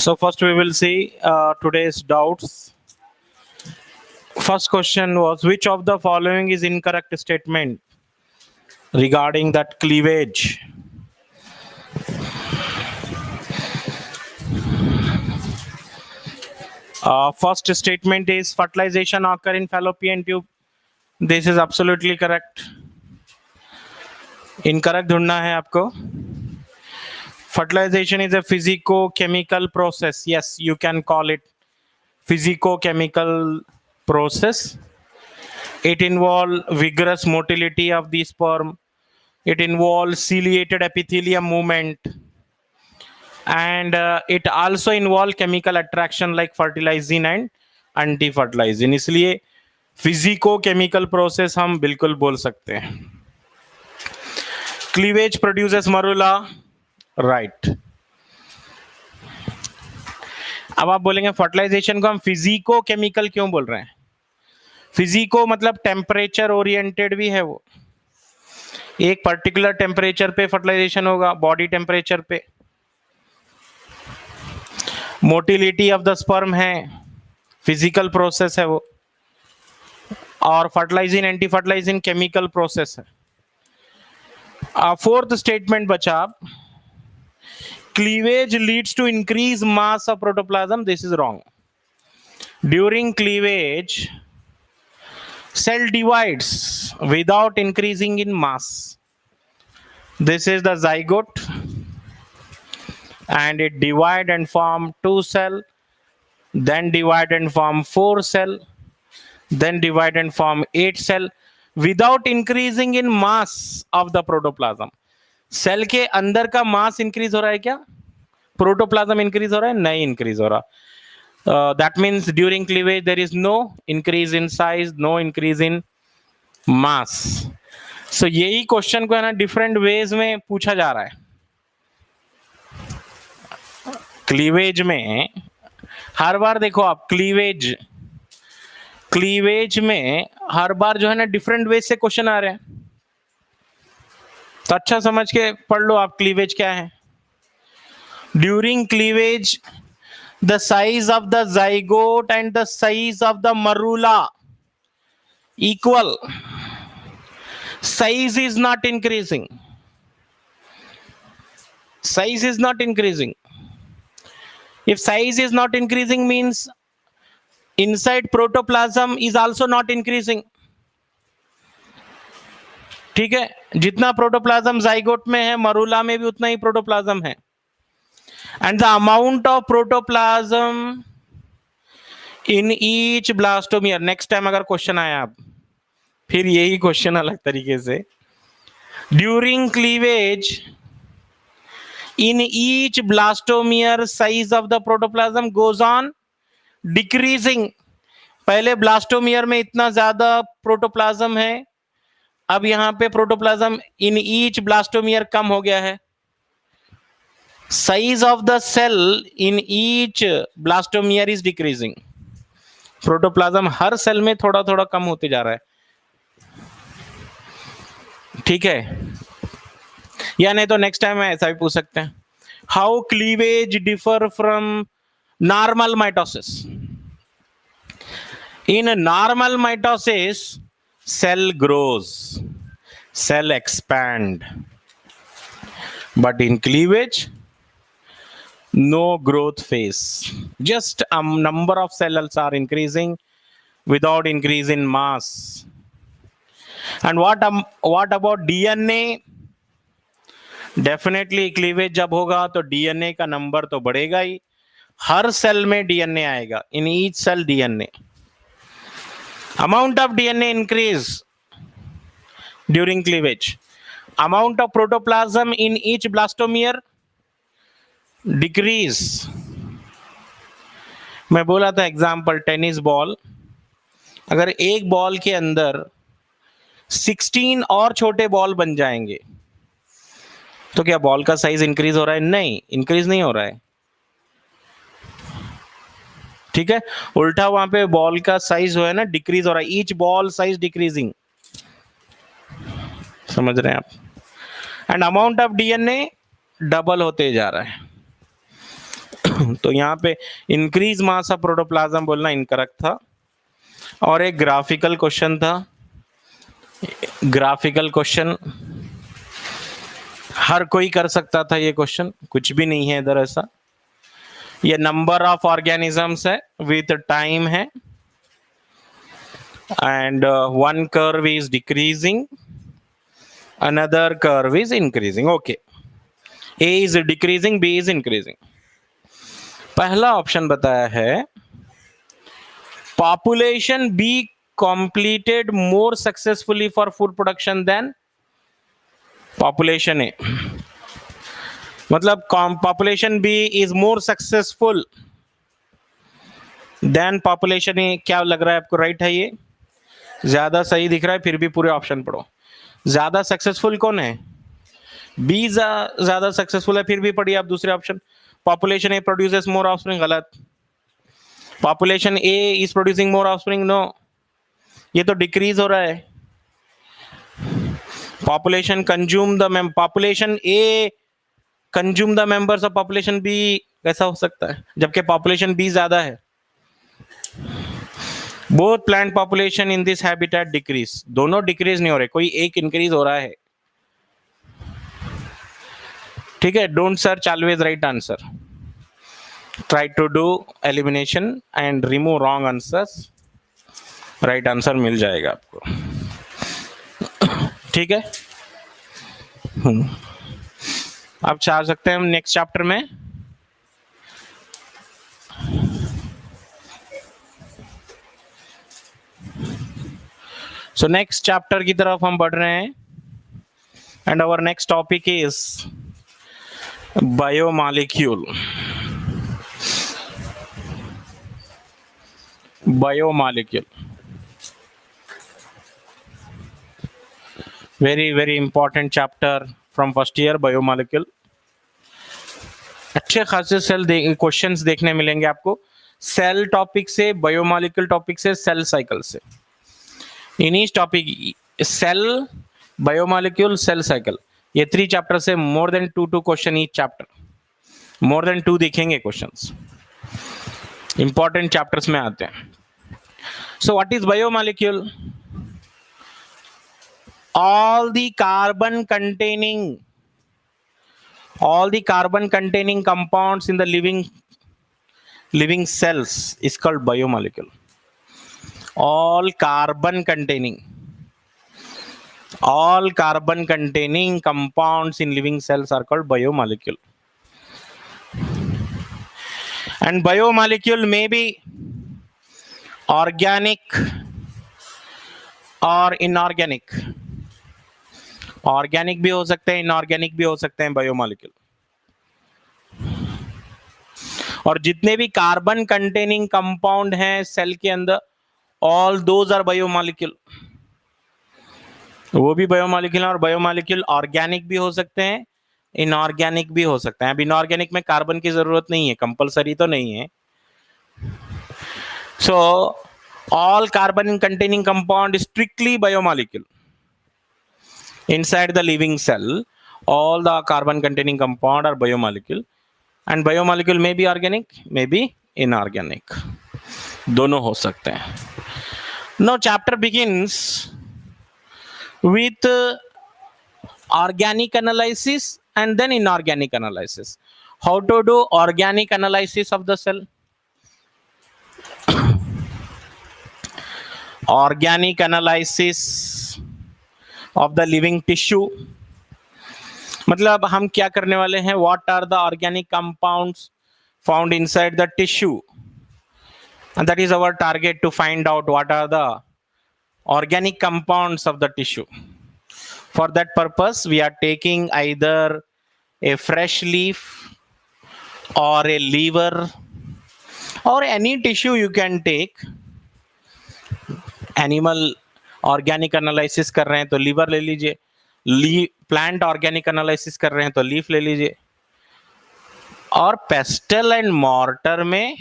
So first we will see today's doubts. First question was, which of the following is incorrect statement regarding that cleavage? First statement is fertilization occur in fallopian tube. This is absolutely correct. Incorrect ढूंढना है आपको. Fertilization is a physico-chemical process. Yes, you can call it physico-chemical process. It involves vigorous motility of the sperm. It involves ciliated epithelium movement. And it also involves chemical attraction like fertilizing and anti-fertilizing. इसलिए physico-chemical process हम बिल्कुल बोल सकते हैं. Cleavage produces marula. Right. अब आप बोलेंगे fertilisation को हम फिजिको केमिकल क्यों बोल रहे हैं? फिजिको मतलब टेम्परेचर ओरिएंटेड भी है. वो एक पर्टिकुलर टेम्परेचर पे फर्टिलाइजेशन होगा, बॉडी टेम्परेचर पे. मोटिलिटी ऑफ द स्पर्म है, फिजिकल प्रोसेस है वो. और fertilising anti fertilising chemical process है. फोर्थ स्टेटमेंट बचा, cleavage leads to increased mass of protoplasm. This is wrong. During cleavage, cell divides without increasing in mass. This is the zygote, and it divide and form 2 cell, then divide and form 4 cell, then divide and form 8 cell without increasing in mass of the protoplasm. Cell के अंदर का मास increase हो रहा है क्या? Protoplasm increase हो रहा है? नहीं इंक्रीज हो रहा. That means during cleavage there is no increase in size, no increase in mass. So यही क्वेश्चन को है ना डिफरेंट वेज में पूछा जा रहा है. क्लीवेज में हर बार देखो आप, क्लीवेज में हर बार जो है ना डिफरेंट वेज से क्वेश्चन आ रहे हैं. तो अच्छा समझ के पढ़ लो आप क्लीवेज क्या है. During cleavage the size of the zygote and the size of the मरूला equal. Size is not increasing. Size is not increasing. If size is not increasing means inside protoplasm is also not increasing. ठीक है, जितना protoplasm zygote में है मरूला में भी उतना ही protoplasm है. And the amount of protoplasm in each blastomere. Next time अगर क्वेश्चन आया आप फिर यही क्वेश्चन अलग तरीके से. During cleavage in each blastomere size of the protoplasm goes on decreasing. पहले ब्लास्टोमियर में इतना ज्यादा प्रोटोप्लाज्म है, अब यहां पे प्रोटोप्लाज्म इन ईच ब्लास्टोमियर कम हो गया है. Size of the cell in each blastomere is decreasing. Protoplasm हर सेल में थोड़ा थोड़ा कम होते जा रहा है. ठीक है, या नहीं तो नेक्स्ट टाइम ऐसा भी पूछ सकते हैं. How cleavage differ from normal mitosis. In normal mitosis cell grows, cell expand, but in cleavage no growth phase, just a number of cells are increasing without increase in mass. And what about DNA? Definitely cleavage जब होगा तो DNA का number तो बढ़ेगा ही. हर cell में DNA आएगा, in each cell DNA. Amount of DNA increase during cleavage. Amount of protoplasm in each blastomere decrease. मैं बोला था एग्जांपल, टेनिस बॉल, अगर एक बॉल के अंदर 16 और छोटे बॉल बन जाएंगे तो क्या बॉल का साइज इंक्रीज हो रहा है? नहीं, इंक्रीज नहीं हो रहा है. ठीक है, उल्टा वहां पे बॉल का साइज जो है ना डिक्रीज हो रहा है. Each ball size decreasing. समझ रहे हैं आप? And amount of DNA double होते जा रहा है. तो यहाँ पे इंक्रीज मास ऑफ प्रोटोप्लाज्म बोलना इनकरेक्ट था, और एक ग्राफिकल क्वेश्चन था। ग्राफिकल क्वेश्चन हर कोई कर सकता था, ये क्वेश्चन कुछ भी नहीं है इधर ऐसा। ये नंबर ऑफ ऑर्गेनिजम्स है विथ टाइम है, and one curve is decreasing, another curve is increasing. Okay, A is decreasing, B is increasing। पहला ऑप्शन बताया है population B completed more successfully for food production than population A। मतलब population B is more successful than population A। क्या लग रहा है आपको, right है ये? ज्यादा सही दिख रहा है, फिर भी पूरे ऑप्शन पढ़ो। ज्यादा सक्सेसफुल कौन है? बी ज्यादा सक्सेसफुल है, फिर भी पढ़िए आप दूसरे option. Population A produces more offspring, गलत। Population A is producing more offspring, no, ये तो डिक्रीज हो रहा है। Population consume the population A consume the members of population B, कैसा हो सकता है जबकि पॉपुलेशन बी ज्यादा है? Both plant population in this habitat decrease, दोनों डिक्रीज नहीं हो रहे, कोई एक इंक्रीज हो रहा है। ठीक है, don't search always right answer, try to do elimination and remove wrong answers, right answer मिल जाएगा आपको। ठीक है, अब जा सकते हैं हम नेक्स्ट चैप्टर में। सो नेक्स्ट चैप्टर की तरफ हम बढ़ रहे हैं, and our next topic is biomolecule. Biomolecule very important chapter from first year, biomolecule. अच्छे खासे सेल क्वेश्चंस देखने मिलेंगे आपको, सेल टॉपिक से, बायोमॉलिक्यूल टॉपिक से, सेल साइकिल से। In each topic cell, biomolecule, cell cycle, ये 3 चैप्टर से more than 2 question each chapter, more than 2 दिखेंगे क्वेश्चंस, इंपॉर्टेंट चैप्टर्स में आते हैं। So what is biomolecule? all the carbon containing compounds in the living cells is called biomolecule. all carbon containing compounds in living cells are called biomolecule. And biomolecule may be organic or inorganic, organic भी हो सकते हैं, inorganic भी हो सकते हैं biomolecule. और जितने भी कार्बन कंटेनिंग कंपाउंड हैं सेल के अंदर, ऑल दोज आर बायोमॉलिक्यूल, वो भी बायोमॉलिक्यूल। और बायोमॉलिक्यूल ऑर्गेनिक भी हो सकते हैं, इनऑर्गेनिक भी हो सकते हैं। अब इनऑर्गेनिक में कार्बन की जरूरत नहीं है, कंपलसरी तो नहीं है। So all carbon containing compound strictly biomolecule inside the living cell, all the carbon containing compound are biomolecule, and biomolecule may be organic, may be inorganic, दोनों हो सकते हैं। Now chapter begins with organic analysis and then inorganic analysis. How to do organic analysis of the cell? Organic analysis of the living tissue, मतलब हम क्या करने वाले हैं, what are the organic compounds found inside the tissue, and that is our target, to find out what are the organic compounds of the tissue. For that purpose we are taking either a fresh leaf or a liver or any tissue you can take. Animal organic analysis कर रहे हैं तो liver ले लीजिए, plant organic analysis कर रहे हैं तो लीफ ले लीजिए, और पेस्टल एंड मॉर्टर में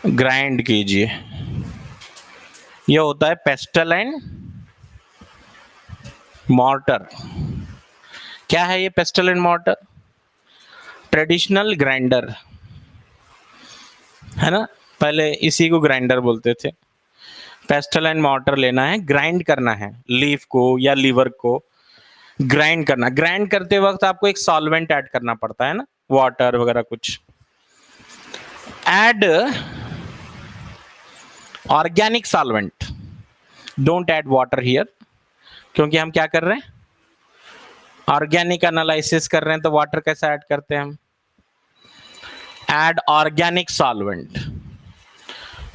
ग्राइंड कीजिए। ये होता है पेस्टल एंड मॉर्टर। क्या है ये pastel and mortar? Traditional grinder. है ना, पहले इसी को ग्राइंडर बोलते थे। पेस्टल एंड मॉर्टर लेना है, ग्राइंड करना है लीफ को या लीवर को, ग्राइंड करना। ग्राइंड करते वक्त आपको एक सॉल्वेंट ऐड करना पड़ता है ना, वाटर वगैरह कुछ। Add organic solvent, don't add water here, क्योंकि हम क्या कर रहे हैं, ऑर्गेनिक एनालिसिस कर रहे हैं, तो वाटर कैसे ऐड करते हैं हम। ऐड ऑर्गेनिक सॉल्वेंट,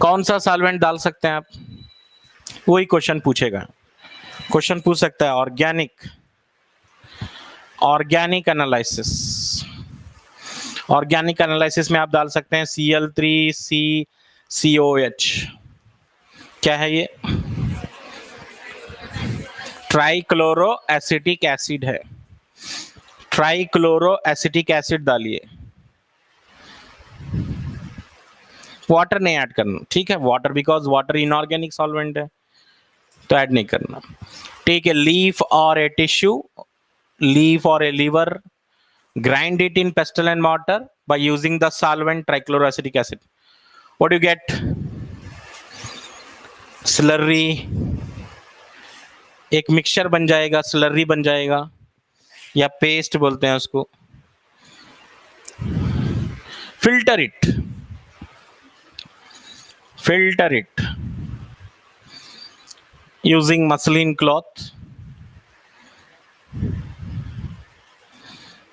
कौन सा सॉल्वेंट डाल सकते हैं आप, वही क्वेश्चन पूछेगा। क्वेश्चन पूछ सकता है organic, organic analysis. Organic analysis में आप डाल सकते हैं Cl3CCOH। क्या है ये, ट्राइक्लोरो एसिटिक एसिड है। ट्राइक्लोरो एसिटिक एसिड डालिए, वाटर नहीं ऐड करना, ठीक है, water because water inorganic solvent है, तो ऐड नहीं करना। टेक ए लीफ और ए टिश्यू, लीफ और ए liver, grind it in pestle and mortar by using the solvent trichloroacetic acid. What do you get? Slurry, एक मिक्सचर बन जाएगा, स्लर्री बन जाएगा, या पेस्ट बोलते हैं उसको। Filter it, filter it using muslin cloth.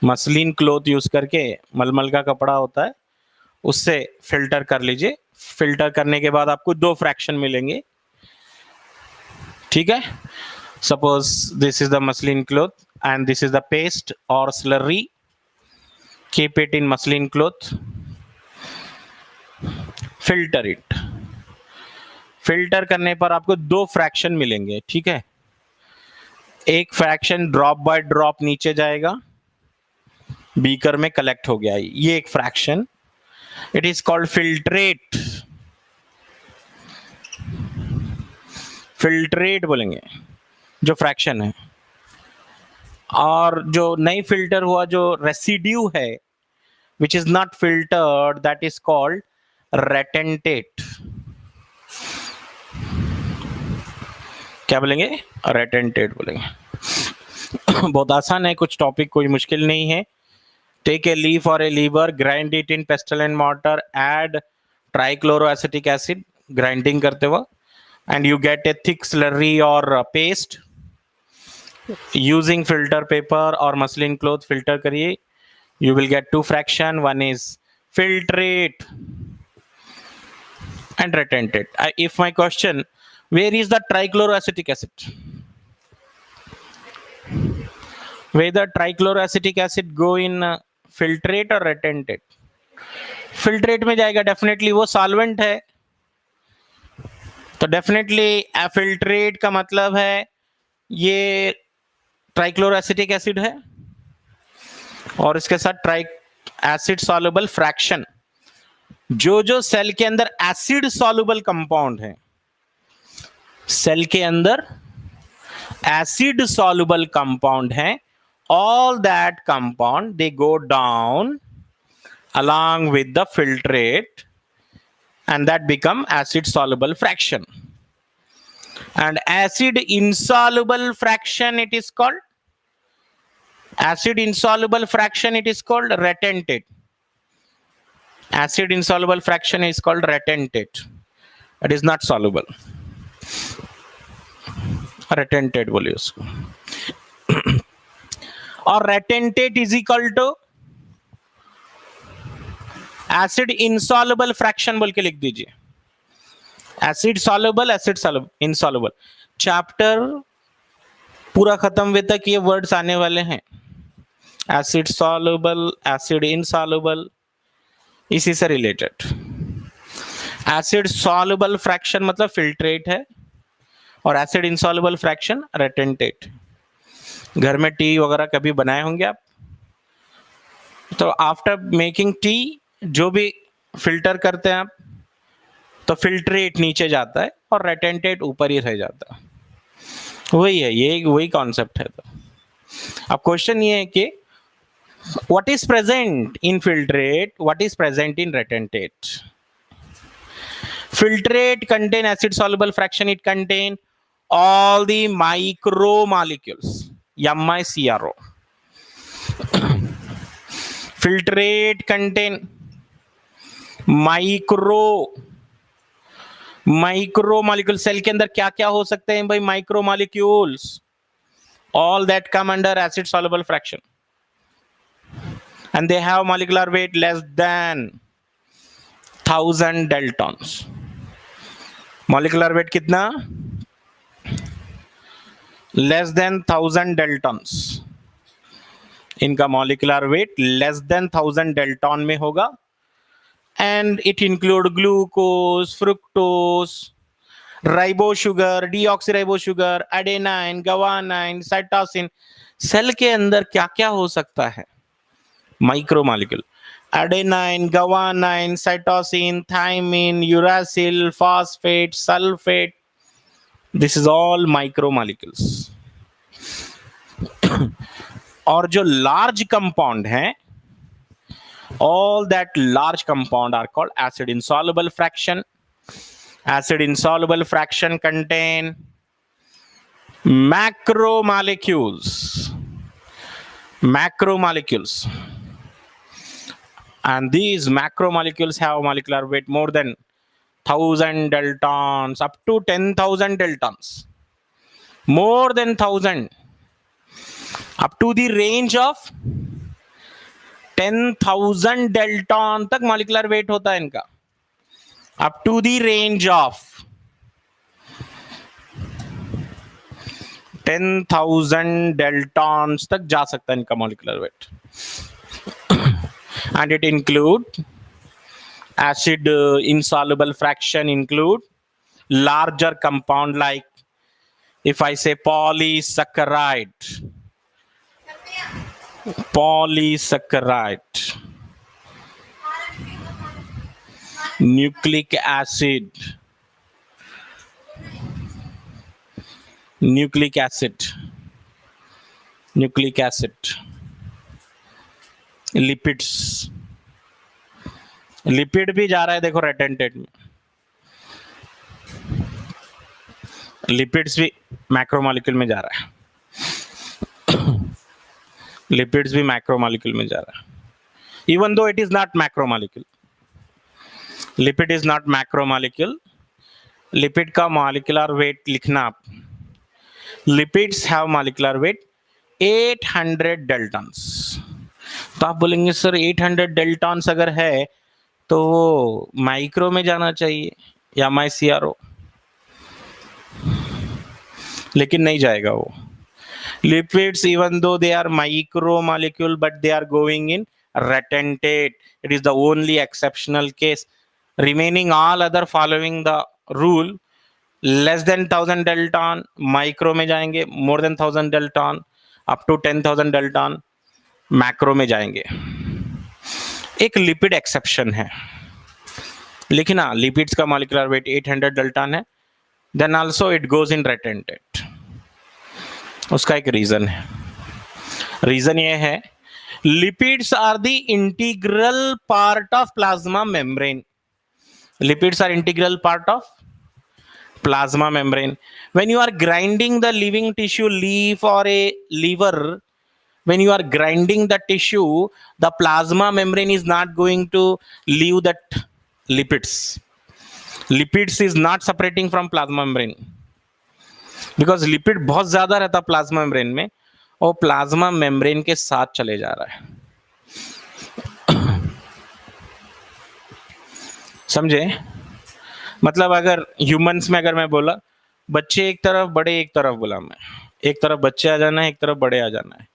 Muslin cloth use करके, मलमल का कपड़ा होता है, उससे फिल्टर कर लीजिए। फिल्टर करने के बाद आपको दो फ्रैक्शन मिलेंगे, ठीक है। Suppose this is the muslin cloth and this is the paste और slurry, keep it in muslin cloth, filter it. Filter करने पर आपको दो फ्रैक्शन मिलेंगे, ठीक है। एक फ्रैक्शन ड्रॉप बाय ड्रॉप नीचे जाएगा, बीकर में कलेक्ट हो गया, ये एक fraction, it is called filtrate. Filtrate बोलेंगे जो फ्रैक्शन है। और जो नहीं फिल्टर हुआ जो रेसिड्यू है, which is not filtered, that is called retentate. क्या बोलेंगे, रेटेंटेट बोलेंगे। बहुत आसान है, कुछ टॉपिक कोई मुश्किल नहीं है। Take a leaf or a lever, grind it in pestle and mortar, add trichloroacetic acid, grinding करते वक्त, and you get a thick slurry or paste. Using filter paper or muslin cloth filter करिए, you will get two fraction. One is filtrate and retentate. If my question, where is the trichloroacetic acid? Where the trichloroacetic acid go in filtrate और रेटेंटेट? Filtrate में जाएगा definitely, वो solvent है, तो definitely filtrate का मतलब है ये ट्राइक्लोरोएसिटिक एसिड है, और इसके साथ ट्राइक एसिड सॉल्युबल फ्रैक्शन। जो जो सेल के अंदर एसिड सॉल्युबल कंपाउंड है, सेल के अंदर एसिड सॉल्युबल कंपाउंड है, all that compound they go down along with the filtrate and that become acid soluble fraction. And acid insoluble fraction, it is called acid insoluble fraction, it is called retentate. Acid insoluble fraction is called retentate, it is not soluble, retentate बोलिए उसको। और retentate is equal to acid insoluble fraction बोल के लिख दीजिए। Acid soluble, acid insoluble. Chapter पूरा खत्म हुए तक ये वर्ड्स आने वाले हैं, एसिड सॉल्युबल, एसिड इनसॉल्युबल, इसी से रिलेटेड। एसिड सॉल्युबल फ्रैक्शन मतलब फिल्ट्रेट है, और एसिड इनसॉल्युबल फ्रैक्शन रेटेंटेट। घर में टी वगैरह कभी बनाए होंगे आप, तो आफ्टर मेकिंग टी जो भी फिल्टर करते हैं आप, तो फिल्ट्रेट नीचे जाता है और रेटेंटेट ऊपर ही रह जाता है, वही है, ये वही कॉन्सेप्ट है। तो अब क्वेश्चन ये है कि what is present in filtrate, what is present in retentate. Filtrate contain acid soluble fraction. It contain all the micromolecules, MICRO. Filtrate contain micromolecule. Cell के अंदर क्या क्या हो सकते हैं भाई? Micromolecules. All that come under acid soluble fraction and they have molecular weight less than 1000 daltons. molecular weight कितना? less than 1000 daltons. इनका molecular weight less than 1000 dalton में होगा. and it include glucose, fructose, ribosugar, deoxyribosugar, adenine, guanine, cytosine. Cell के अंदर क्या क्या हो सकता है? Micromolecule. adenine, guanine, cytosine, thymine, uracil, phosphate, sulfate. This is all micromolecules. और जो large compound हैं, all that large compound are called acid insoluble fraction. Acid insoluble fraction contain macromolecules. And these macromolecules have molecular weight more than 1000 daltons up to 10,000 daltons. More than 1000 up to the range of 10,000 dalton तक molecular weight होता है इनका. up to the range of 10,000 daltons तक जा सकता है इनका molecular weight. And it include acid insoluble fraction, include larger compound like, if I say polysaccharide, nucleic acid, lipids. Lipid भी जा रहा है देखो रेटेंटेट में. लिपिड्स भी मैक्रोमोलिक्यूल में जा रहा है. लिपिड्स भी मैक्रोमोलिक्यूल में जा रहा है. Even though it is not macromolecule. Lipid is not macromolecule. Lipid का मॉलिक्यूलर वेट लिखना आप. Lipids have molecular weight 800 Dalton's. तो आप बोलेंगे सर 800 डेल्टन्स अगर है तो वो माइक्रो में जाना चाहिए या MICRO, लेकिन नहीं जाएगा वो. Lipids even though they are micro molecule but they are going in retentate. It is the only exceptional case. Remaining all other following the rule, less than 1000 dalton micro में जाएंगे, more than 1000 dalton up to 10,000 dalton macro में जाएंगे. एक lipid exception है. लिखना lipids का molecular weight 800 dalton है. Then also it goes in retentate. उसका एक रीजन है. रीजन ये है, lipids are the integral part of plasma membrane. Lipids are integral part of plasma membrane. When you are grinding the living tissue leaf or a liver, when you are grinding the tissue, the plasma membrane is not going to leave that lipids. Lipids is not separating from plasma membrane because lipid बहुत ज्यादा रहता plasma membrane में, और plasma membrane के साथ चले जा रहा है. समझे? मतलब अगर ह्यूमंस में अगर मैं बोला बच्चे एक तरफ बड़े एक तरफ, बोला मैं एक तरफ बच्चे आ जाना है एक तरफ बड़े आ जाना है,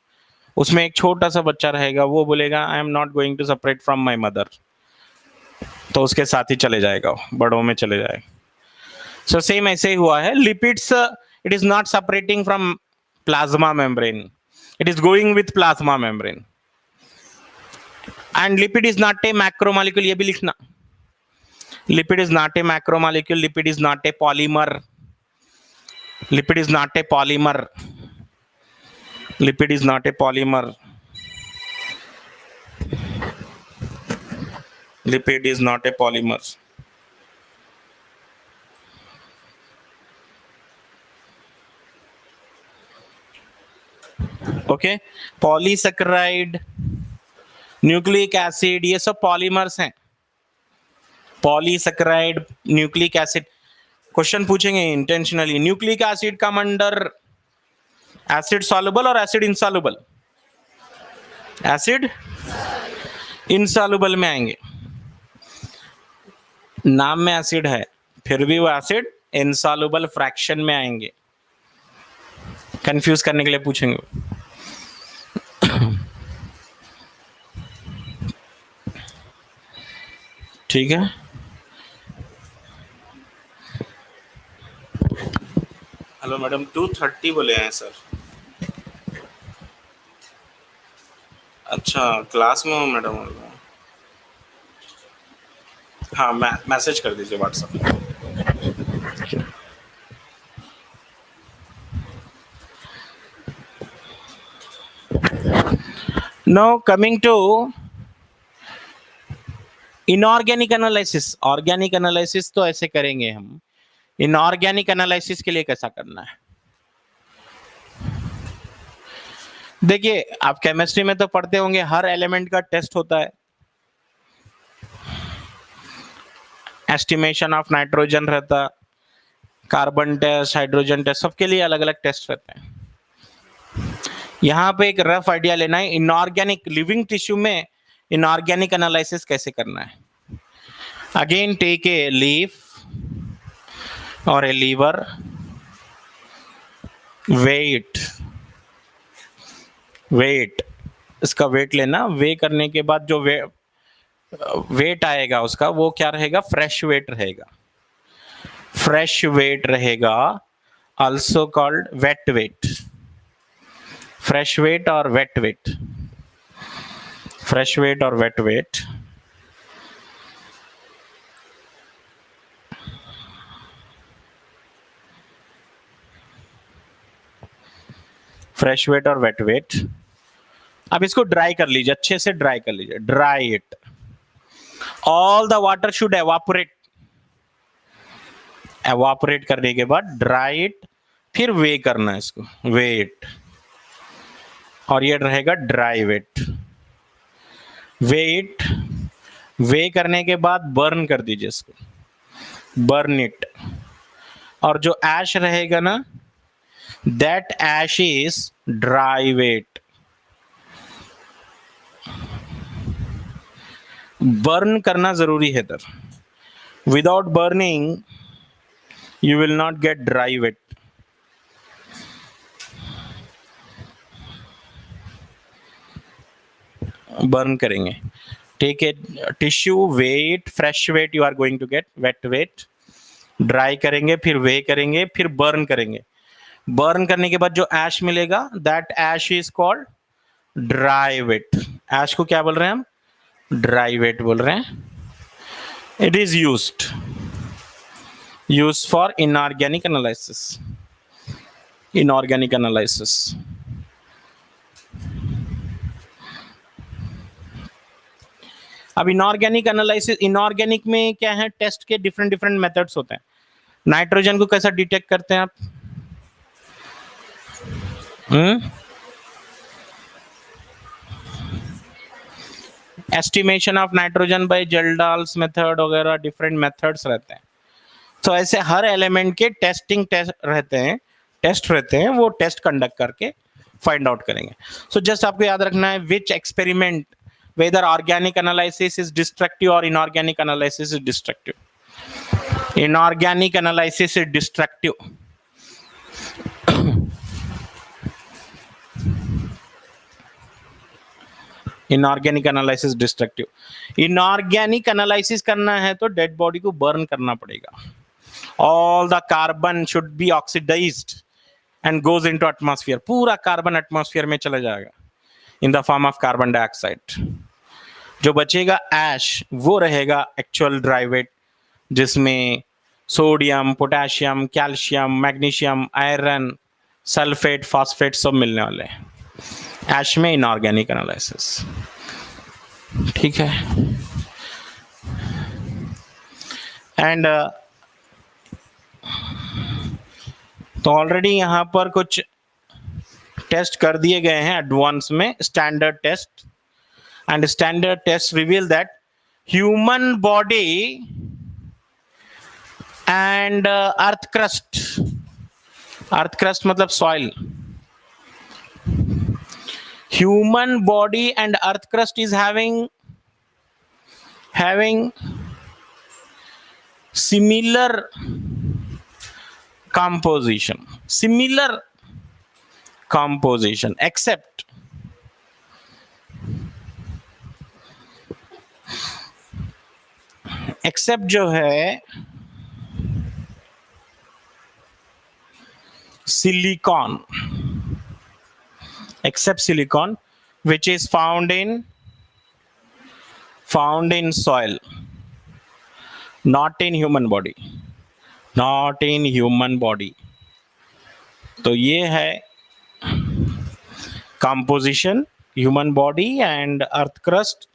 उसमें एक छोटा सा बच्चा रहेगा, वो बोलेगा I am not going to separate from my mother, तो उसके साथ ही चले जाएगा, बड़ों में चले जाएगा. सो सेम ऐसे ही हुआ है. Lipids it is not separating from plasma membrane, it is going with plasma membrane. And lipid is not a macromolecule, ये भी लिखना. Lipid is not a macromolecule, lipid is not a polymer, lipid is not a polymer, lipid is not a polymer, lipid is not a polymer. Okay, polysaccharide, nucleic acid, ये सब polymers हैं। Polysaccharide, nucleic acid, question पूछेंगे intentionally, nucleic acid कम under acid soluble और acid insoluble? Acid insoluble में आएंगे। नाम में acid है, फिर भी वो एसिड इनसॉल्युबल फ्रैक्शन में आएंगे। कंफ्यूज करने के लिए पूछेंगे। ठीक है, हेलो मैडम, 2:30 बोले हैं सर। अच्छा, क्लास में हो मैडम? हाँ, मैसेज कर दीजिए WhatsApp. Now coming to inorganic analysis. Organic analysis तो ऐसे करेंगे हम, इनऑर्गेनिक एनालिसिस के लिए कैसा करना है? देखिए, आप केमिस्ट्री में तो पढ़ते होंगे, हर एलिमेंट का टेस्ट होता है। एस्टिमेशन ऑफ नाइट्रोजन रहता, कार्बन टेस्ट, हाइड्रोजन टेस्ट, सबके लिए अलग अलग टेस्ट रहते हैं। यहां पे एक रफ आइडिया लेना है, इनऑर्गेनिक लिविंग टिश्यू में इनऑर्गेनिक एनालिसिस कैसे करना है। अगेन टेक ए लीफ और ए लीवर, वेट इसका वेट लेना। वे करने के बाद जो वेट आएगा उसका, वो क्या रहेगा? फ्रेश वेट रहेगा। फ्रेश वेट रहेगा, also called wet weight, fresh weight or wet weight, fresh weight or wet weight। Fresh weight और वेट वेट। अब इसको ड्राई कर लीजिए, अच्छे से ड्राई कर लीजिए। Dry it, all the water should evaporate. Evaporate करने के बाद ड्राई इट, फिर वे करना है इसको, वेट, और ये रहेगा ड्राई वेट। वेट, वे करने के बाद बर्न कर दीजिए इसको, बर्न इट। और जो ऐश रहेगा ना, that ash is dry weight. Burn करना जरूरी है इधर, without burning you will not get dry wet। burn करेंगे। take a tissue, weight, fresh weight you are going to get, wet weight। Dry करेंगे, फिर वे करेंगे, फिर बर्न करेंगे। बर्न करने के बाद जो ऐश मिलेगा, that ash is called dry weight. Ash को क्या बोल रहे हैं हम? ड्राई वेट बोल रहे हैं। It is used for inorganic analysis। inorganic analysis। अब इनऑर्गेनिक एनालिसिस, इनऑर्गेनिक में क्या है? टेस्ट के डिफरेंट मेथड्स होते हैं। नाइट्रोजन को कैसा डिटेक्ट करते हैं आप? Estimation of nitrogen by Kjeldahl's method वगैरह, डिफरेंट मेथड्स रहते हैं। तो ऐसे हर एलिमेंट के टेस्ट रहते हैं, वो टेस्ट कंडक्ट करके फाइंड आउट करेंगे। सो जस्ट आपको याद रखना है, which experiment, whether organic analysis is destructive और inorganic analysis is destructive. Inorganic analysis is destructive. Inorganic analysis destructive. Inorganic analysis करना है तो डेड बॉडी को बर्न करना पड़ेगा। All the carbon should be oxidized and goes into atmosphere। पूरा carbon atmosphere में चला जाएगा in the form of carbon dioxide। जो बचेगा ऐश, वो रहेगा एक्चुअल ड्राई वेट, जिसमें sodium, potassium, calcium, magnesium, iron, sulphate, phosphate सब मिलने वाले हैं ऐश में। इनऑर्गेनिक एनालिसिस, ठीक है। एंड तो ऑलरेडी यहां पर कुछ टेस्ट कर दिए गए हैं एडवांस में, standard test, and standard test reveal that human body and earth crust मतलब soil, human body and earth crust is having similar composition, except जो है silicon, except silicon, which is found in soil, not in human body. तो ये है composition. Human body and earth crust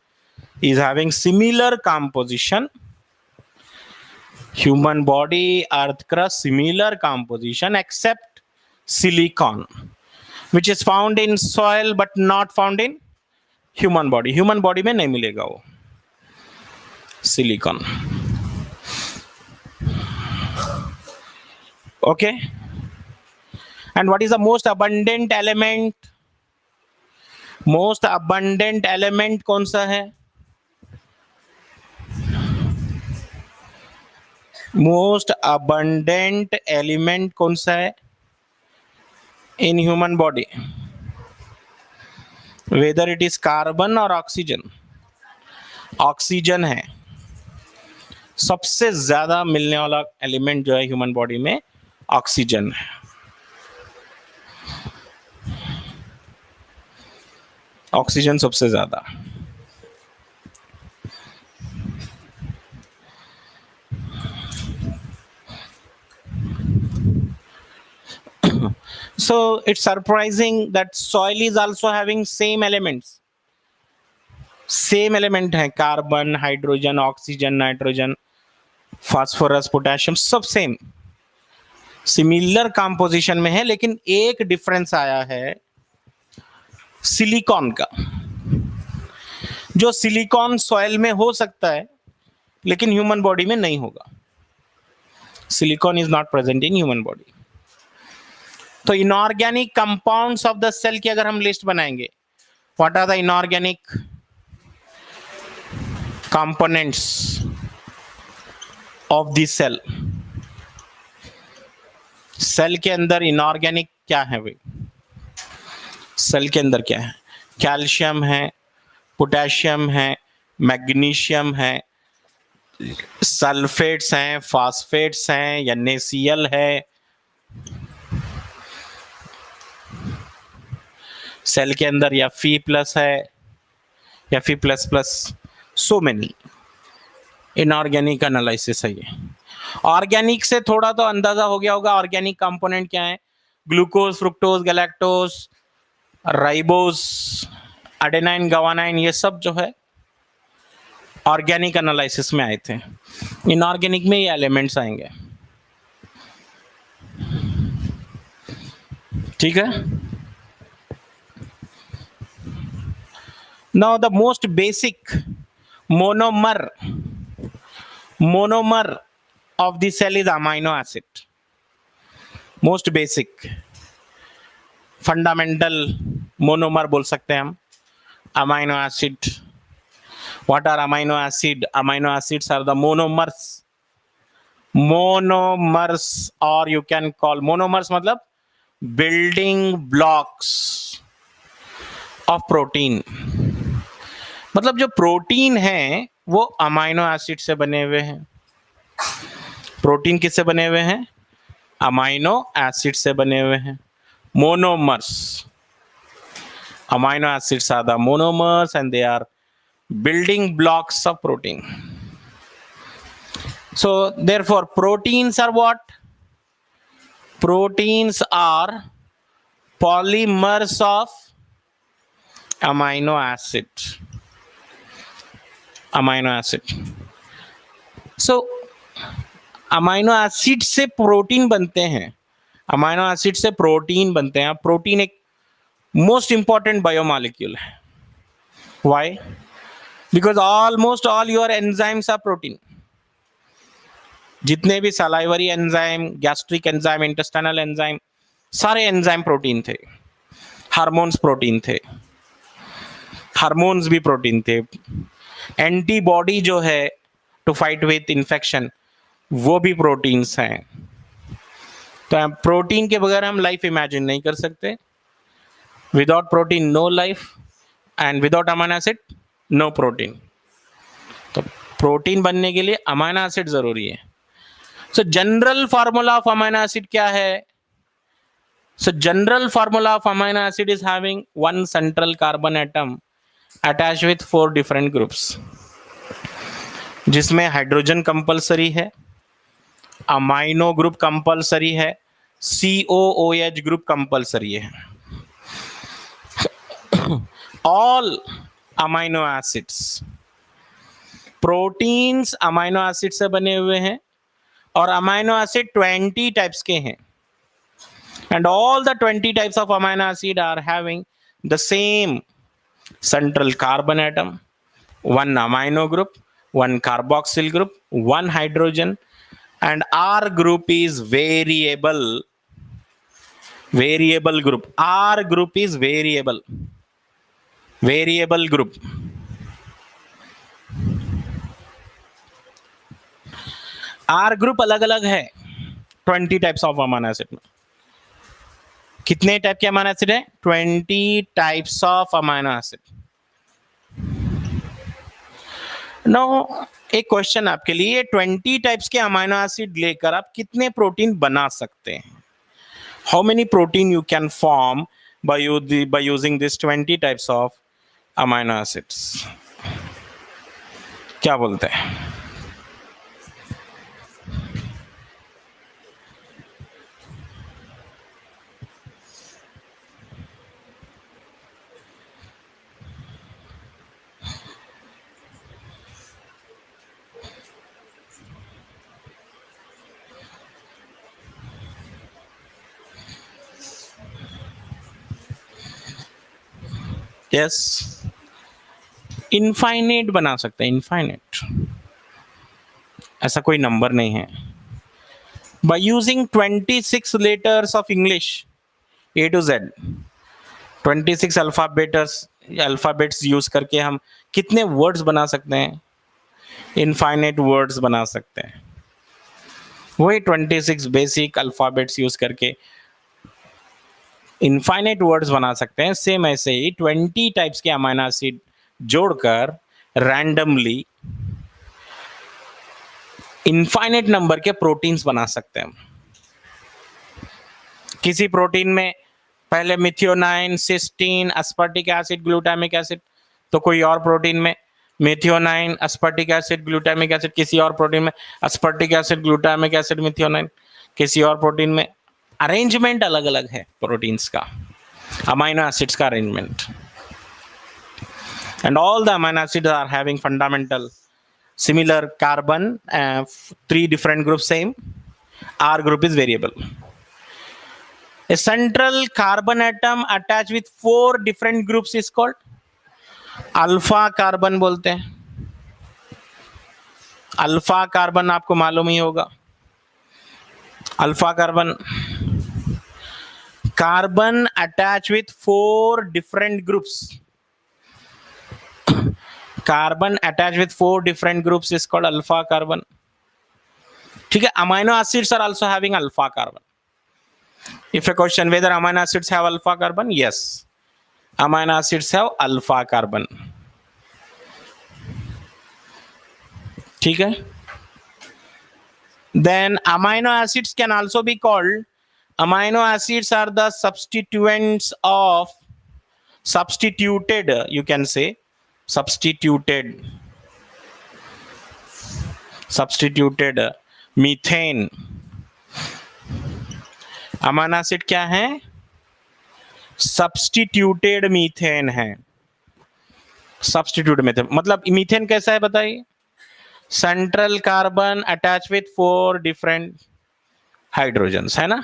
is having similar composition. Human body, earth crust, similar composition, except silicon, which is found in soil but not found in human body. Human body में नहीं मिलेगा वो silicon. Okay. And what is the most abundant element? Most abundant element कौन सा है? Most abundant element कौन सा है in human body? Whether it is carbon or oxygen. Oxygen है सबसे ज्यादा मिलने वाला एलिमेंट जो है ह्यूमन बॉडी में, ऑक्सीजन है. ऑक्सीजन सबसे ज्यादा. So it's surprising that soil is also having same elements. Same element है, carbon, hydrogen, oxygen, nitrogen, phosphorus, potassium, सब सेम सिमिलर कंपोजिशन में है. लेकिन एक डिफरेंस आया है सिलिकॉन का. जो सिलिकॉन सॉइल में हो सकता है लेकिन ह्यूमन बॉडी में नहीं होगा. Silicon is not present in human body. तो inorganic compounds of the cell की अगर हम लिस्ट बनाएंगे, what are the inorganic components of the cell. Cell के अंदर इनऑर्गेनिक क्या है भाई? सेल के अंदर क्या है? कैल्शियम है, पोटेशियम है, मैग्नीशियम है, सल्फेट्स हैं, फास्फेट्स हैं, NaCl है. सेल के अंदर या Fe+ है या Fe++. So many inorganic analysis है ये. ऑर्गेनिक से थोड़ा तो अंदाजा हो गया होगा ऑर्गेनिक कंपोनेंट क्या है. Glucose, fructose, galactose, ribose, adenine, guanine, ये सब जो है ऑर्गेनिक एनालिसिस में आए थे. इनऑर्गेनिक में ये एलिमेंट्स आएंगे. ठीक है. Now the most basic monomer of the cell is amino acid. Most basic fundamental monomer बोल सकते हैं हम. amino acid. What are amino acid? Amino acids are the monomers. Or you can call monomers मतलब building blocks of protein. मतलब जो protein है वो amino acid से बने हुए हैं. प्रोटीन किससे बने हुए हैं? अमाइनो एसिड से बने हुए हैं. Monomers. Amino acids are the monomers and they are building blocks of protein. So therefore proteins are what? Proteins are polymers of amino acid. So amino acid से प्रोटीन बनते हैं. अमाइनो एसिड से protein बनते हैं. Protein एक most important biomolecule है। Why? Because almost all your enzymes are protein. जितने भी salivary enzyme, gastric enzyme, intestinal enzyme, सारे एंजाइम प्रोटीन थे। हार्मोन्स प्रोटीन थे, हार्मोन्स भी प्रोटीन थे। एंटीबॉडी जो है टू फाइट विथ इंफेक्शन, वो भी प्रोटीन्स हैं। तो प्रोटीन के बगैर हम लाइफ इमेजिन नहीं कर सकते। Without protein no life, and without amino acid no protein. तो प्रोटीन बनने के लिए अमाइनो एसिड जरूरी है। So general formula of amino acid क्या है? So general formula of amino acid is having one central carbon atom attached with 4 different groups, जिसमें hydrogen compulsory है, अमाइनो ग्रुप कंपलसरी है, COOH ग्रुप कंपलसरी है। All amino acids, proteins amino acid से बने हुए हैं, और अमाइनो एसिड 20 टाइप्स के हैं। And all the 20 types of amino acid are having the same central carbon atom, one amino group, one carboxyl group, one hydrogen, and R group is variable group. R group is variable group. R group अलग अलग है 20 types of amino acid में। कितने type के amino acid है? 20 types of amino acid. No, एक question आपके लिए, 20 टाइप्स के अमाइनो एसिड लेकर आप कितने प्रोटीन बना सकते हैं? How many protein you can form by using this 20 types of amino acids? क्या बोलते हैं? यस, इनफाइनाइट बना सकते हैं। इनफाइनाइट, ऐसा कोई नंबर नहीं है। By using 26 letters of English A to Z, 26 alphabets use करके हम कितने वर्ड्स बना सकते हैं? इनफाइनाइट वर्ड्स बना सकते हैं। वही 26 बेसिक अल्फाबेट्स यूज करके इनफाइनाइट वर्ड्स बना सकते हैं। सेम ऐसे ही 20 टाइप्स के अमाइनो एसिड जोड़कर रैंडमली इनफाइनाइट नंबर के प्रोटीन्स बना सकते हैं। किसी प्रोटीन में पहले methionine, cysteine, aspartic acid, glutamic acid, तो कोई और प्रोटीन में methionine, aspartic acid, glutamic acid, किसी और प्रोटीन में aspartic acid, glutamic acid, methionine, किसी और प्रोटीन में। अरेंजमेंट अलग अलग है प्रोटीन्स का, अमाइनो एसिड्स का arrangement. And all the amino acids are having fundamental similar carbon, 3 different groups same. R group is variable. A central carbon atom attached with 4 different groups is called alpha carbon बोलते हैं। Alpha carbon आपको मालूम ही होगा। Alpha carbon, carbon attach with 4 different groups. Carbon attached with 4 different groups is called alpha carbon. ठीक है, amino acids are also having alpha carbon. If a question whether amino acids have alpha carbon, yes, amino acids have alpha carbon. ठीक है, then amino acids can also be called, amino acids are the substituents of, substituted, you can say substituted methane. Amino acid क्या है? Substituted methane है। Substitute methane मतलब methane कैसा है बताइए? Central carbon attach with 4 different hydrogens, है ना।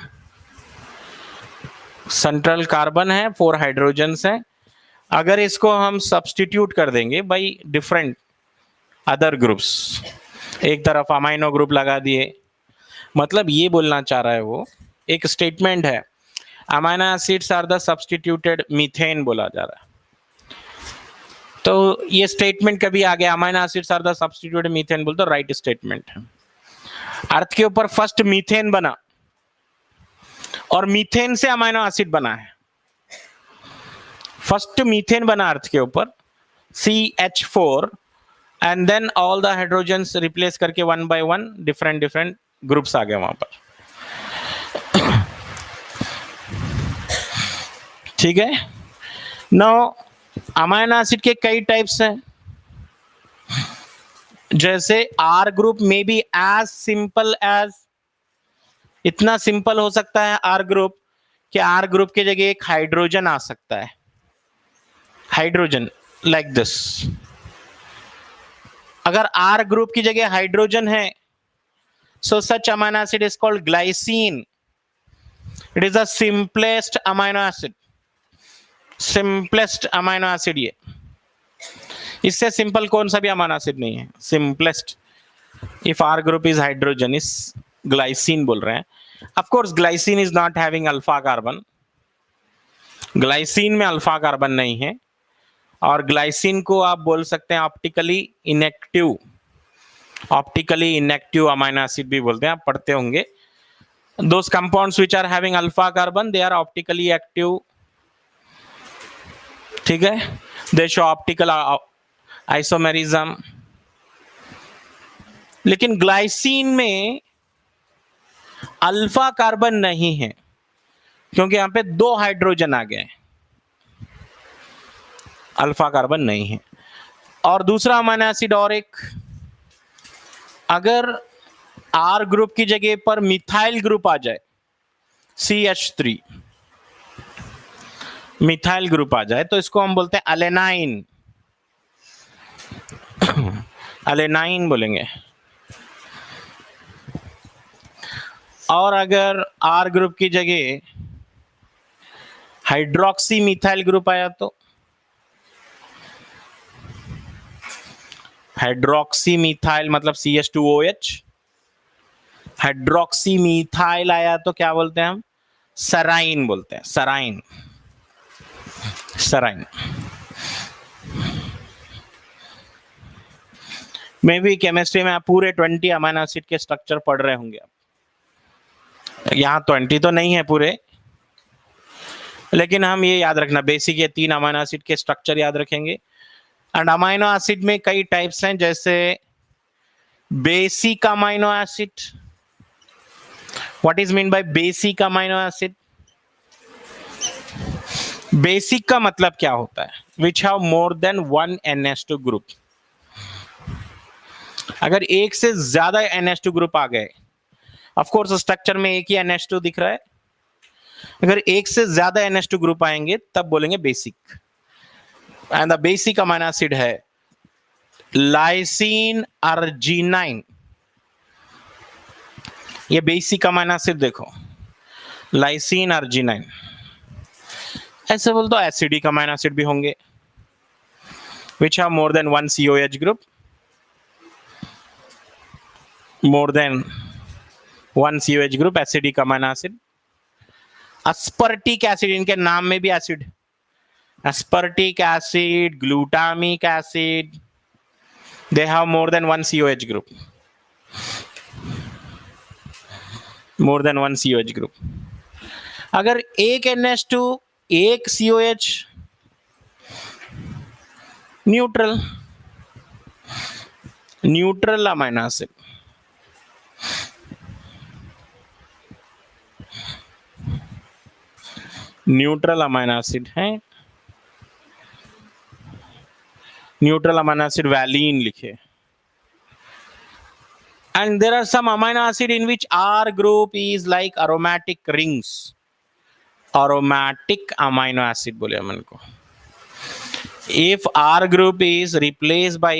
Central carbon है, 4 हाइड्रोजन्स हैं। अगर इसको हम सब्स्टिट्यूट कर देंगे बाई डिफरेंट अदर ग्रुप्स, एक तरफ अमाइनो ग्रुप लगा दिए, मतलब ये बोलना चाह रहा है वो, एक स्टेटमेंट है, amino acids are the substituted methane बोला जा रहा है। तो ये स्टेटमेंट कभी आ गया, amino acids are the substituted methane बोल तो राइट स्टेटमेंट है। अर्थ के ऊपर फर्स्ट मीथेन बना और मीथेन से अमाइनो एसिड बना है। फर्स्ट मीथेन बना अर्थ के ऊपर, CH4, and then all the hydrogens replace करके 1 by 1 डिफरेंट ग्रुप्स आ गए वहां पर। ठीक है। नाउ अमाइनो एसिड के कई टाइप्स हैं, जैसे आर ग्रुप में बी एज सिंपल एज, इतना सिंपल हो सकता है आर ग्रुप कि आर ग्रुप की जगह एक हाइड्रोजन आ सकता है, हाइड्रोजन लाइक दिस। अगर आर ग्रुप की जगह हाइड्रोजन है, so such amino acid is called glycine. It is the simplest amino acid, simplest amino acid ये, इससे सिंपल कौन सा भी अमाइनो एसिड नहीं है, simplest. If R group is hydrogen, इस ग्लाइसिन बोल रहे हैं। Of course glycine is not having alpha carbon, glycine में अल्फा कार्बन नहीं है, और ग्लाइसिन को आप बोल सकते हैं optically inactive, optically inactive amino acid भी बोलते हैं, आप पढ़ते होंगे। Those compounds which are having alpha carbon, they are optically active, ठीक है, दे शो ऑप्टिकल आइसोमेरिज्म। लेकिन ग्लाइसिन में अल्फा कार्बन नहीं है, क्योंकि यहां पे 2 हाइड्रोजन आ गए, अल्फा कार्बन नहीं है। और दूसरा अमाइनो एसिड और एक, अगर आर ग्रुप की जगह पर मिथाइल ग्रुप आ जाए, CH3 मिथाइल ग्रुप आ जाए, तो इसको हम बोलते हैं अलेनाइन, अलेनाइन बोलेंगे। और अगर आर ग्रुप की जगह हाइड्रोक्सी मिथाइल ग्रुप आया तो हाइड्रोक्सी मिथाइल मतलब CH2OH, हाइड्रोक्सी मिथाइल आया तो क्या बोलते हैं हम, सराइन बोलते हैं, सराइन, सराइन। मे भी केमिस्ट्री में आप पूरे 20 अमाइनो एसिड के स्ट्रक्चर पढ़ रहे होंगे। यहां 20 तो नहीं है पूरे, लेकिन हम ये याद रखना, बेसिक ये 3 अमाइनो एसिड के स्ट्रक्चर याद रखेंगे। एंड अमाइनो एसिड में कई टाइप्स हैं, जैसे basic amino acid. What is mean bye basic amino acid? Basic का मतलब क्या होता है? Which have more than 1 NH2 group. अगर एक से ज्यादा NH2 ग्रुप आ गए, ऑफ कोर्स स्ट्रक्चर में एक ही NH2 दिख रहा है, अगर एक से ज्यादा NH2 ग्रुप आएंगे तब बोलेंगे basic. And the basic amino acid है लाइसिन अर्जिनाइन। ये बेसिक अमाइनो एसिड देखो, लाइसिन अर्जिनाइन। ऐसे बोल तो एसिडिक अमाइनो एसिड भी होंगे, which have more than 1 COH group, more than 1 COH group, acidic amino acid. Aspartic acid, इनके नाम में भी acid, aspartic acid, glutamic acid, they have more than 1 COH group, more than 1 COH group। अगर एक NH2 एक COH, neutral, neutral amino acid. Neutral amino acid है, neutral amino acid valine लिखे। And there are some amino acid in which R group is like aromatic rings, aromatic amino acid बोले हम इनको। If R group is replaced by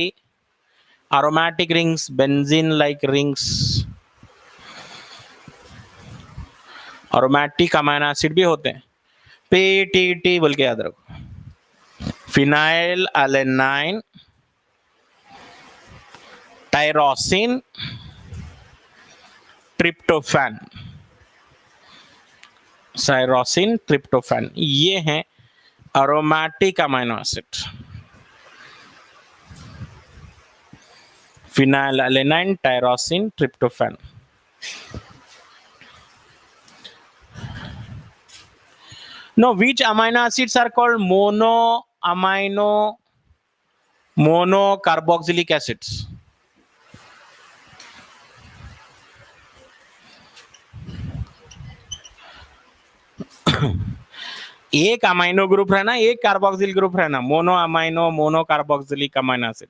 aromatic rings, benzene like rings, aromatic amino acid भी होते हैं, PTT बोल के याद रखो, phenylalanine tyrosine tryptophan, tyrosine tryptophan, ये हैं aromatic amino acid. Phenylalanine tyrosine tryptophan. Now, which amino acids are called monocarboxylic acids? एक अमाइनो ग्रुप रहना, एक कार्बोक्सिल ग्रुप रहना, monocarboxylic amino acid,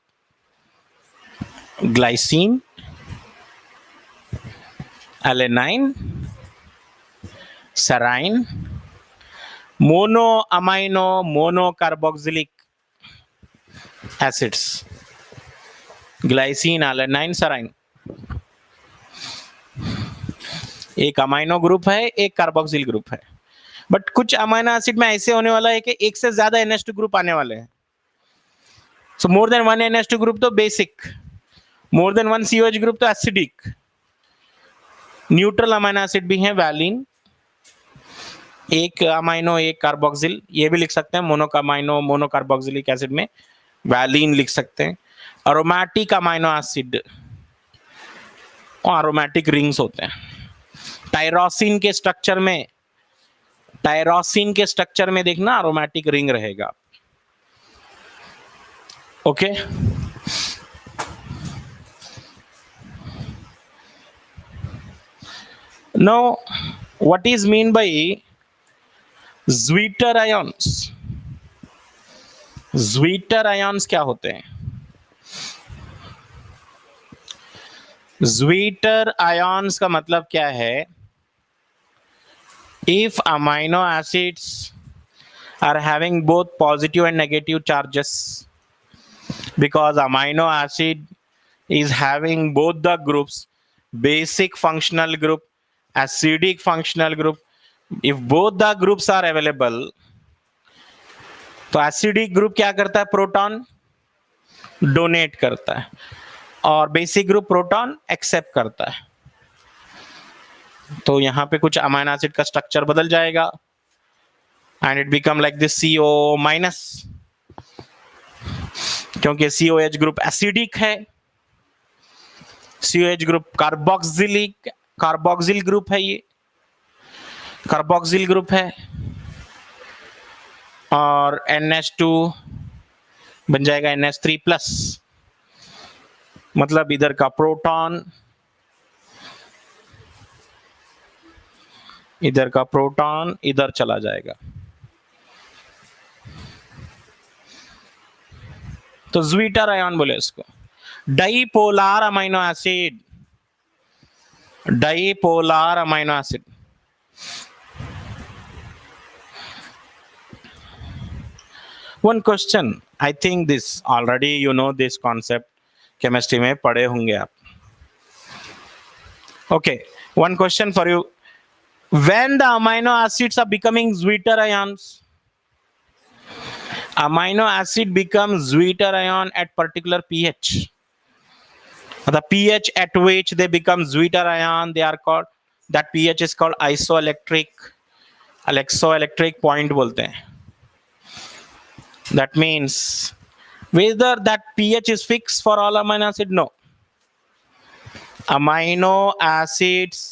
glycine, alanine, serine, monocarboxylic acids, glycine, alanine, serine. एक amino group है, एक carboxyl group है, but कुछ amino acid में ऐसे होने वाला है कि एक से ज्यादा NH2 ग्रुप आने वाले हैं। So more than one NH2 group तो basic, more than one COH group तो एसिडिक। न्यूट्रल अमाइनो एसिड भी है, वैलिन, एक अमाइनो एक कार्बोक्सिल, ये भी लिख सकते हैं, मोनोकार्बोक्सिलिक एसिड में वैलिन लिख सकते हैं। अरोमेटिक अमाइनो एसिड और अरोमेटिक रिंग्स होते हैं। टायरोसिन के स्ट्रक्चर में देखना अरोमेटिक रिंग रहेगा। Okay, now what is mean by zwitterions? Zwitterions क्या होते हैं? ज्वीटर आयंस का मतलब क्या है? If amino acids are having both positive and negative charges, because amino acid is having both the groups, basic functional group, acidic functional group, if both the groups are available, तो acidic group क्या करता है? Proton donate करता है, और basic group proton accept करता है। तो यहां पे कुछ अमाइनो एसिड का स्ट्रक्चर बदल जाएगा, and it become like this CO minus, क्योंकि COH ग्रुप एसिडिक है, COH ग्रुप कार्बोक्सिल ग्रुप है, ये कार्बोक्सिल ग्रुप है, और NH2 बन जाएगा NH3 प्लस, मतलब इधर का प्रोटॉन इधर चला जाएगा। तो ज्वीटर आयन बोले इसको। Dipolar amino acid, one question, I think this already you know this concept, chemistry में पढ़े होंगे आप। Okay, one question for you, when the amino acids are becoming zwitter ions, amino acid becomes zwitter ion at particular pH, the pH at which they become zwitter ion, they are called, that pH is called isoelectric point बोलते हैं। that means whether that pH is fixed for all amino acid, no, amino acids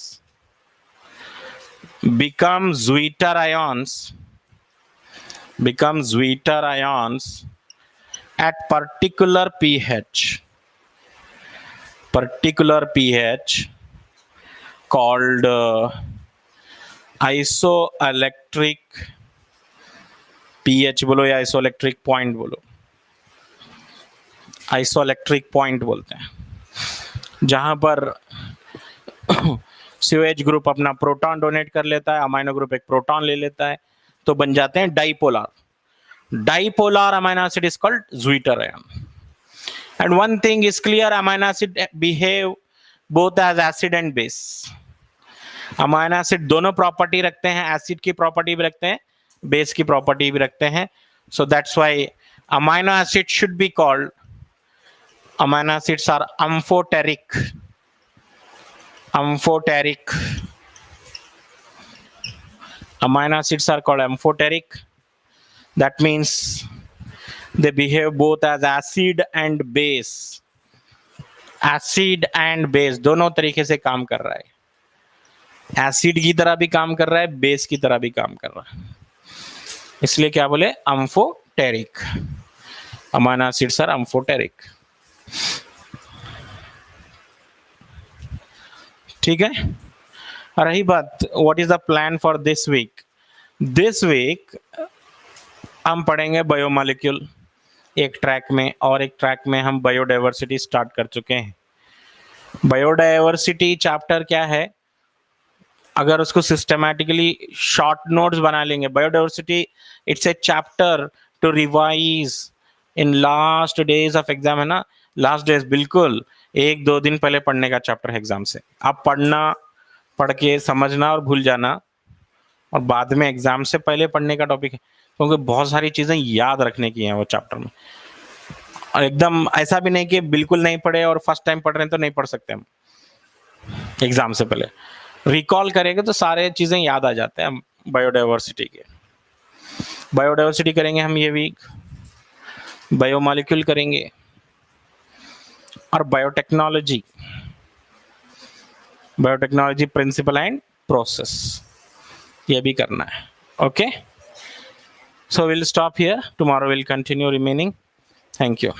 become zwitter ions at particular pH called isoelectric pH बोलो या isoelectric point बोलो, isoelectric point बोलते हैं, जहां पर COH group अपना प्रोटॉन डोनेट कर लेता है, अमाइनो ग्रुप एक प्रोटॉन ले लेता है, तो बन जाते हैं dipolar amino acid is called zwitterion. And one thing is clear, amino acid behave both as acid and base. Amino acid दोनों प्रॉपर्टी रखते हैं, एसिड की प्रॉपर्टी भी रखते हैं, बेस की प्रॉपर्टी भी रखते हैं. So that's why amino acid should be called, amino acids are amphoteric. Amino acids are called amphoteric. That means they behave both as acid and base. Acid and base दोनों तरीके से काम कर रहा है. एसिड की तरह भी काम कर रहा है, बेस की तरह भी काम कर रहा है. इसलिए क्या बोले, amphoteric. Amino acids are amphoteric. ठीक है. रही बात what is the plan for this week. This week हम पढ़ेंगे बायोमोलिक्यूल एक ट्रैक में, और एक ट्रैक में हम बायोडाइवर्सिटी स्टार्ट कर चुके हैं. बायोडाइवर्सिटी चैप्टर क्या है, अगर उसको सिस्टमैटिकली शॉर्ट नोट्स बना लेंगे, biodiversity it's a chapter two revise in last days of exam, है ना. लास्ट डेज बिल्कुल 1-2 दिन पहले पढ़ने का चैप्टर है एग्जाम से. आप पढ़ना, पढ़ के समझना और भूल जाना, और बाद में एग्जाम से पहले पढ़ने का टॉपिक है, क्योंकि बहुत सारी चीजें याद रखने की हैं वो चैप्टर में. और एकदम ऐसा भी नहीं कि बिल्कुल नहीं पढ़े और फर्स्ट टाइम पढ़ रहे हैं तो नहीं पढ़ सकते हम. एग्जाम से पहले रिकॉल करेंगे तो सारे चीजें याद आ जाते हैं. बायोडाइवर्सिटी के बायोडाइवर्सिटी करेंगे हम ये वीक, बायोमोलिक्यूल करेंगे, और बायोटेक्नोलॉजी प्रिंसिपल एंड प्रोसेस ये भी करना है. Okay, so we'll stop here. Tomorrow we'll continue remaining. Thank you.